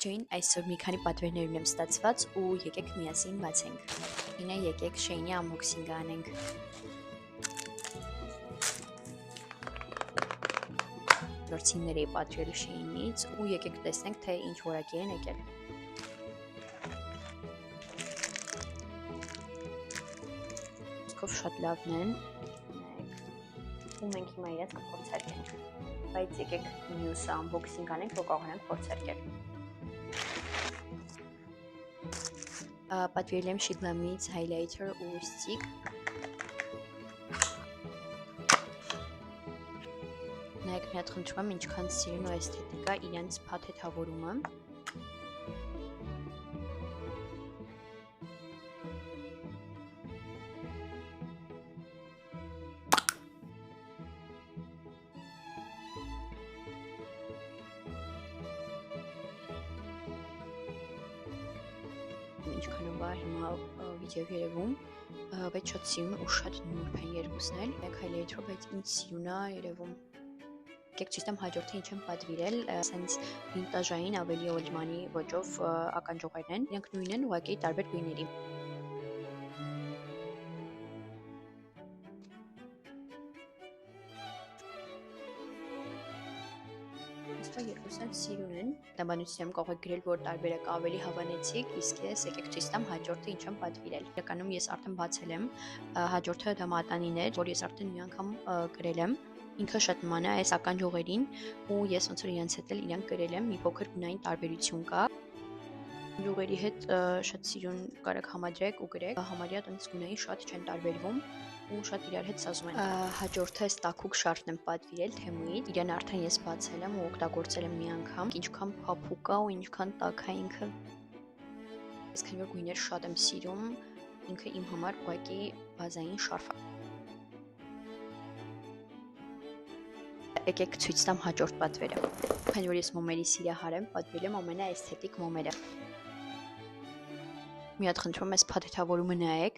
Ողջույն, այսօր մի քանի պատվերներ ունեմ ստացված ու եկեք միասին բացենք։ Ինը եկեք Shein-ի unboxing-ը անենք։ Գործիքներ էի պատվիրել Shein-ից ու եկեք տեսնենք, թե ինչ որակի են եկել։ Սկով շատ լավն են։ Ու մենք հիմա իրենց կփորձարկենք։ Բայց եկեք մյուսը unboxing անենք, որ կարողանանք փորձարկել։ Պատվիրել եմ Shiglam-ից highlighter ու stick։ Նայեք, մի հատ խնդրում եմ, ինչքան սիրուն ու էսթետիկ է իրենց փաթեթավորումը։ Ինչքանով է հիմա վիդեոյով երևում, բայց շատ սիրուն ու շատ նուրբ են երկուսն էլ։ Մեկ highlighter, բայց ինձ սիրուն է երևում։ Եկեք ցույց տամ հաջորդը ինչ եմ պատվիրել, սենց վինտաժային ավելի օլդմանի ոճով ականջողերն են։ Իրենք նույնն են, ուղղակի տարբեր գույների։ Երկուսն սիրուն են։ Տնտեսությամբ կարող եք գրել, որ տարբերակը ավելի հավանեցիկ, իսկ ես եկեք ցույց տամ հաջորդը ինչ եմ պատվիրել։ Իրականում ես արդեն բացել եմ, հաջորդը դա մատանին էր, որ ես արդեն մի անգամ գրել եմ։ Ինքը շատ նման է այս ականջողերին ու ես ոնց որ իրենց հետ էլ իրանք գրել եմ, մի փոքր գունային տարբերություն կա։ Յուղերի հետ շատ սիրուն կարեք համադրեք ու գրեք, համարյա տենց գունային շատ չեն տարբերվում ու շատ իրար հետ սազում են։ Հաջորդը այս տաքուկ շարֆն եմ պատվիրել Թեմուից։ Իրեն արդեն ես բացել եմ ու օգտագործել եմ մի անգամ։ Ինչքան փափուկ է ու ինչքան տաք է ինքը։ Ես քանի որ գույներ շատ եմ սիրում, ինքը իմ համար ուղղակի բազային շարֆ է։ Եկեք ցույց տամ հաջորդ պատվերը։ Քանի որ ես մոմերի սիրահար եմ, պատվիրել եմ ամենաէսթետիկ մոմերը։ Մի հատ խնդրում եմ, այս փաթեթավորումը նայեք։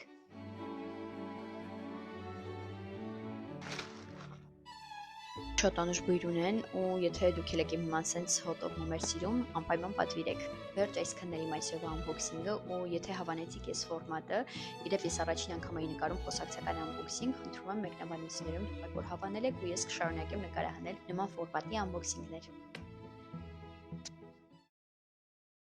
Շատ անուշ բույր ունեն ու եթե դուք եք իմ նման սենց հոտով մոմեր սիրում, անպայման պատվիրեք։ Վերջ այսքանն իմ այսօրվա unboxing-ը ու եթե հավանեցիք ես ֆորմատը, իրեւ ես առաջին անգամ էի նկարում խոսակցական unboxing, խնդրում եմ մեկնաբանություններում թվեք, որ հավանել եք ու ես կշարունակեմ նկարահանել նման ֆորմատի unboxing-ներ։